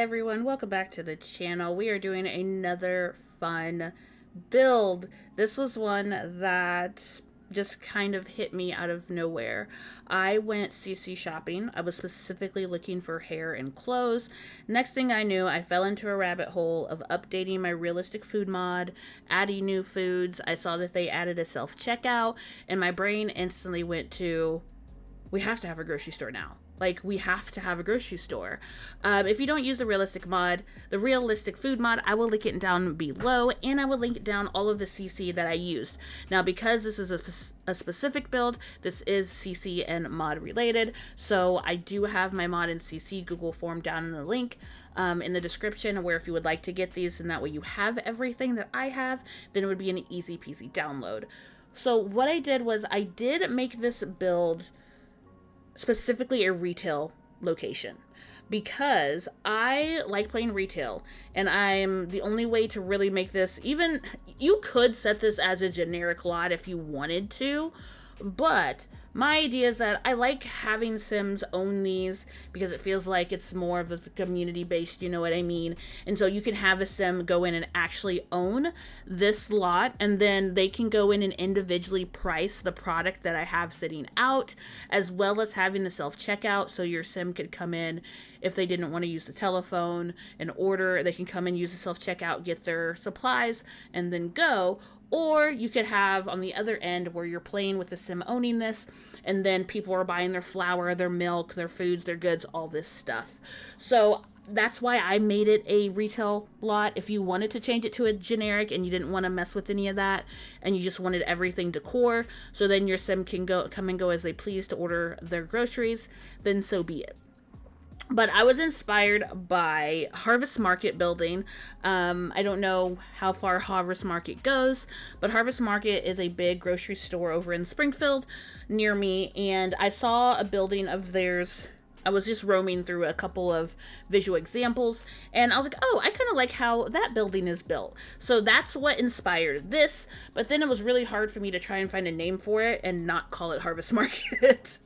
everyone, welcome back to the channel. We are doing another fun build. This was one that just kind of hit me out of nowhere. I went CC shopping. I was specifically looking for hair and clothes. Next thing I knew, I fell into a rabbit hole of updating my realistic food mod, adding new foods. I saw that they added a self-checkout, and my brain instantly went to, we have to have a grocery store now. Like, we have to have a grocery store. If you don't use the realistic mod, the realistic food mod, I will link it down below, and I will link down all of the CC that I used. Now, because this is a specific build, this is CC and mod related, so I do have my mod and CC Google form down in the link in the description, where if you would like to get these, and that way you have everything that I have, then it would be an easy peasy download. So what I did was I did make this build specifically a retail location because I like playing retail, and I'm the only way to really make this, even you could set this as a generic lot if you wanted to, but my idea is that I like having Sims own these because it feels like it's more of a community based, you know what I mean? And so you can have a Sim go in and actually own this lot, and then they can go in and individually price the product that I have sitting out, as well as having the self-checkout, so your Sim could come in if they didn't want to use the telephone and order. They can come and use the self-checkout, get their supplies, and then go. Or you could have on the other end where you're playing with the Sim owning this, and then people are buying their flour, their milk, their foods, their goods, all this stuff. So that's why I made it a retail lot. If you wanted to change it to a generic and you didn't want to mess with any of that, and you just wanted everything decor, so then your Sim can come and go as they please to order their groceries, then so be it. But I was inspired by Harvest Market building. I don't know how far Harvest Market goes, but Harvest Market is a big grocery store over in Springfield near me, and I saw a building of theirs. I was just roaming through a couple of visual examples, and I was like, oh, I kind of like how that building is built. So that's what inspired this, but then it was really hard for me to try and find a name for it and not call it Harvest Market.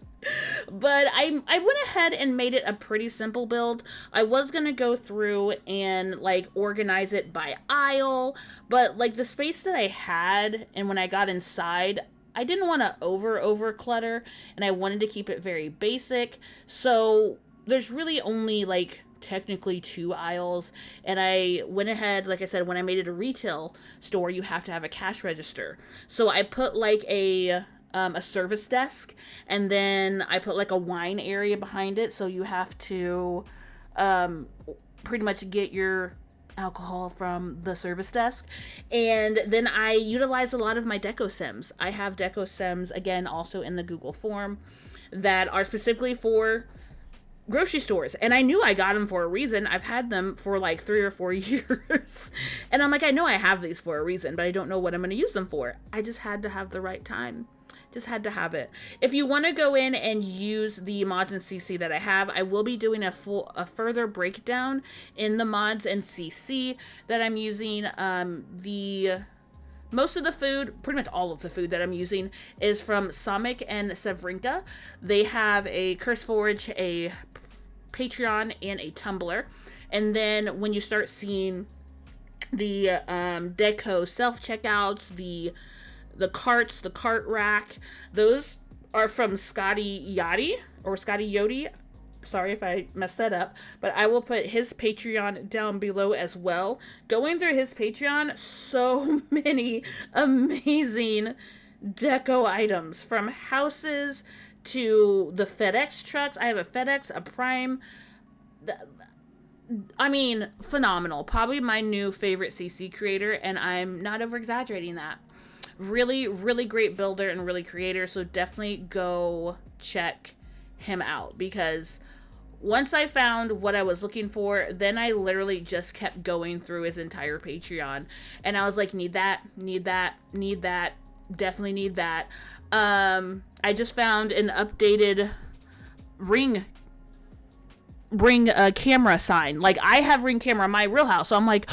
But I went ahead and made it a pretty simple build. I was gonna go through and like organize it by aisle, but like the space that I had and when I got inside, I didn't want to over clutter, and I wanted to keep it very basic. So there's really only like technically 2 aisles, and I went ahead, like I said, when I made it a retail store, you have to have a cash register. So I put like a service desk, and then I put like a wine area behind it, so you have to pretty much get your alcohol from the service desk. And then I utilize a lot of my deco Sims. I have deco Sims, again, also in the Google form, that are specifically for grocery stores, and I knew I got them for a reason. I've had them for like 3 or 4 years, and I'm like, I know I have these for a reason, but I don't know what I'm going to use them for. I just had to have the right time. Just had to have it. If you want to go in and use the mods and CC that I have, I will be doing a further breakdown in the mods and CC that I'm using. Most of the food, pretty much all of the food that I'm using, is from Samic and Severinka. They have a CurseForge, a Patreon, and a Tumblr. And then when you start seeing the deco self-checkouts, the carts, the cart rack, those are from Scotty Yachty, or Scotty Yodi. Sorry if I messed that up, but I will put his Patreon down below as well. Going through his Patreon, so many amazing deco items, from houses to the FedEx trucks. I have a FedEx, a Prime. I mean, phenomenal. Probably my new favorite CC creator, and I'm not over exaggerating that. Really, really great builder and really creator, so definitely go check him out, because once I found what I was looking for, then I literally just kept going through his entire Patreon, and I was like, need that, definitely need that. I just found an updated ring camera sign. Like, I have Ring camera in my real house, so I'm like,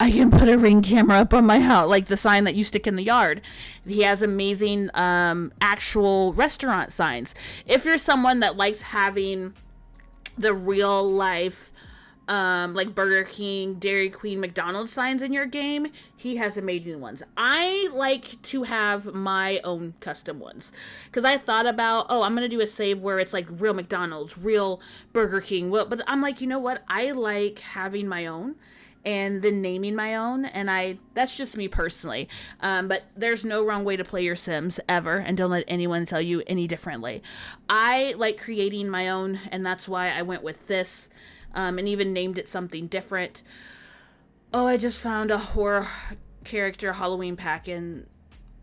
I can put a Ring camera up on my house, like the sign that you stick in the yard. He has amazing actual restaurant signs. If you're someone that likes having the real life like Burger King, Dairy Queen, McDonald's signs in your game. He has amazing ones. I like to have my own custom ones because I thought about, oh, I'm going to do a save where it's like real McDonald's, real Burger King. Well, but I'm like, you know what? I like having my own and then naming my own, and that's just me personally. But there's no wrong way to play your Sims ever, and don't let anyone tell you any differently. I like creating my own, and that's why I went with this, and even named it something different. Oh, I just found a horror character Halloween pack in.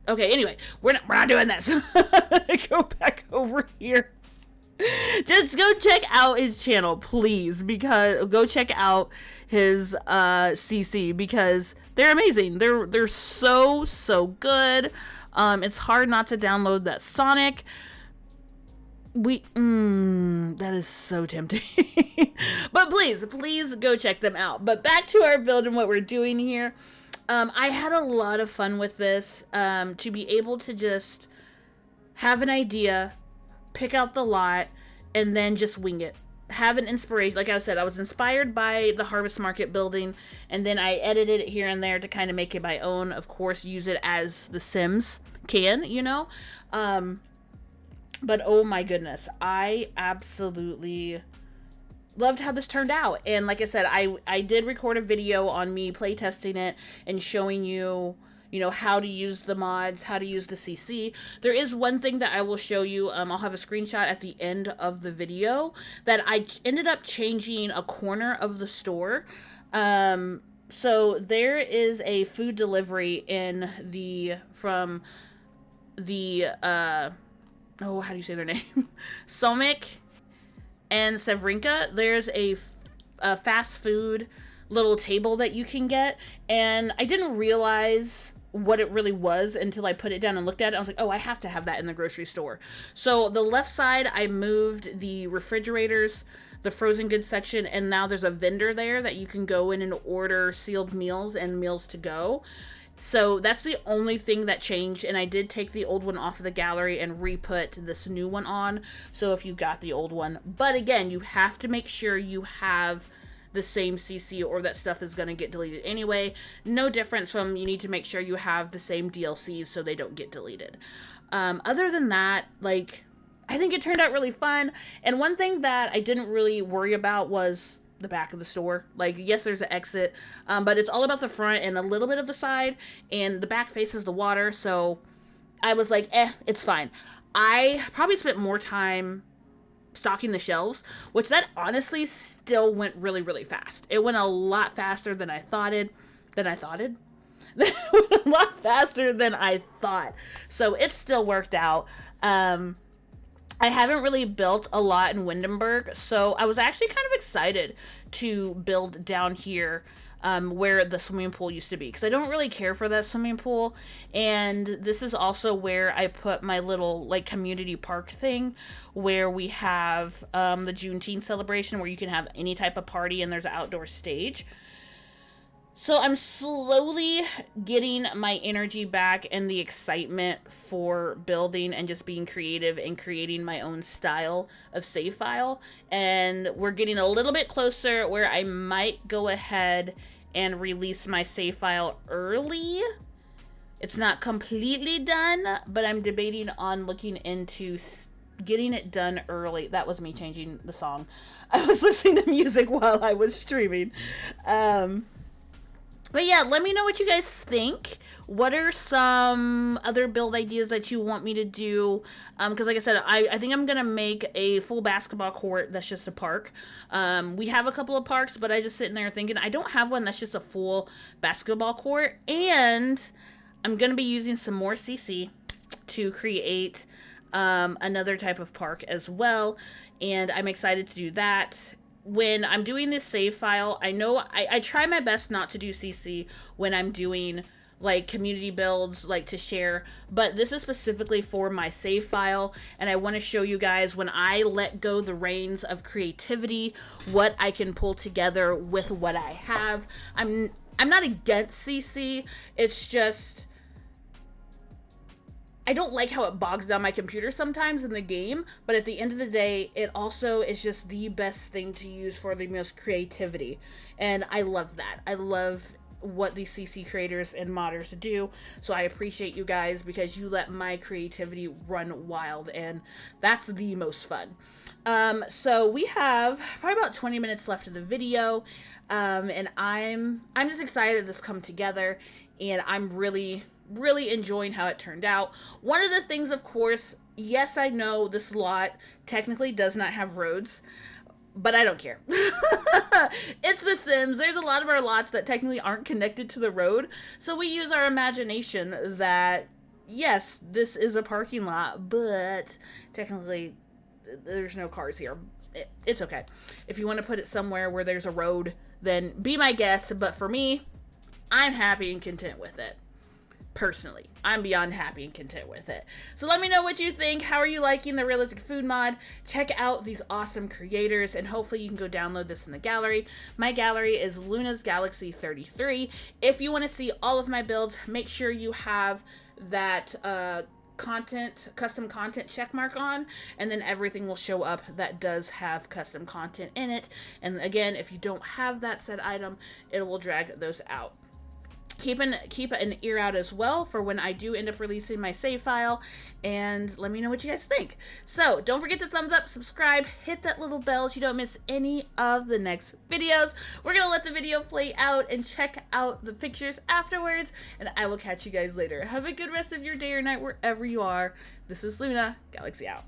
Okay, anyway, we're not doing this. Go back over here. Just go check out his channel, please, because go check out his CC because they're amazing. They're so good. It's hard not to download that Sonic. That is so tempting. But please go check them out. But back to our build and what we're doing here. I had a lot of fun with this. To be able to just have an idea, pick out the lot, and then just wing it. Have an inspiration. Like I said, I was inspired by the Harvest Market building, and then I edited it here and there to kind of make it my own. Of course, use it as the Sims can, you know? But oh my goodness, I absolutely loved how this turned out. And like I said, I did record a video on me playtesting it and showing you, you know, how to use the mods, how to use the CC. There is one thing that I will show you. I'll have a screenshot at the end of the video that I ended up changing a corner of the store. So there is a food delivery from the, how do you say their name? Somik and Sevrinka. There's a fast food little table that you can get, and I didn't realize what it really was until I put it down and looked at it. I was like, oh, I have to have that in the grocery store. So the left side, I moved the refrigerators, the frozen goods section, and now there's a vendor there that you can go in and order sealed meals and meals to go. So that's the only thing that changed, and I did take the old one off of the gallery and re-put this new one on, so if you got the old one. But again, you have to make sure you have the same CC or that stuff is going to get deleted anyway. No difference from you need to make sure you have the same DLCs so they don't get deleted. Other than that, like, I think it turned out really fun, and one thing that I didn't really worry about was the back of the store. Like, yes, there's an exit, but it's all about the front and a little bit of the side, and the back faces the water, so I was like, it's fine. I probably spent more time stocking the shelves, which that honestly still went really, really fast. It went a lot faster than I thought. It went a lot faster than I thought. So it still worked out. I haven't really built a lot in Windenburg, so I was actually kind of excited to build down here where the swimming pool used to be, because I don't really care for that swimming pool, and this is also where I put my little, like, community park thing, where we have the Juneteenth celebration, where you can have any type of party, and there's an outdoor stage. So I'm slowly getting my energy back and the excitement for building and just being creative and creating my own style of save file. And we're getting a little bit closer where I might go ahead and release my save file early. It's not completely done, but I'm debating on looking into getting it done early. That was me changing the song. I was listening to music while I was streaming. But yeah, let me know what you guys think. What are some other build ideas that you want me to do? Because like I said, I think I'm going to make a full basketball court that's just a park. We have a couple of parks, but I just sitting there thinking, I don't have one that's just a full basketball court. And I'm going to be using some more CC to create another type of park as well. And I'm excited to do that. When I'm doing this save file, I know I try my best not to do CC when I'm doing like community builds, like to share, but this is specifically for my save file, and I want to show you guys when I let go the reins of creativity, what I can pull together with what I have. I'm not against CC, it's just I don't like how it bogs down my computer sometimes in the game, but at the end of the day, it also is just the best thing to use for the most creativity. And I love that. I love what these CC creators and modders do. So I appreciate you guys because you let my creativity run wild, and that's the most fun. So we have probably about 20 minutes left of the video, and I'm just excited this come together, and I'm really enjoying how it turned out. One of the things, of course, yes, I know this lot technically does not have roads, but I don't care. It's The Sims. There's a lot of our lots that technically aren't connected to the road, so we use our imagination that, yes, this is a parking lot, but technically there's no cars here. It's okay. If you want to put it somewhere where there's a road, then be my guest, but for me, I'm happy and content with it. Personally, I'm beyond happy and content with it. So let me know what you think. How are you liking the realistic food mod? Check out these awesome creators, and hopefully you can go download this in the gallery. My gallery is Lunagalaxy 33. If you want to see all of my builds, make sure you have that custom content check mark on, and then everything will show up that does have custom content in it. And again, if you don't have that said item, it will drag those out. Keep an ear out as well for when I do end up releasing my save file, and let me know what you guys think. So don't forget to thumbs up, subscribe, hit that little bell so you don't miss any of the next videos. We're gonna let the video play out and check out the pictures afterwards, and I will catch you guys later. Have a good rest of your day or night wherever you are. This is Luna Galaxy out.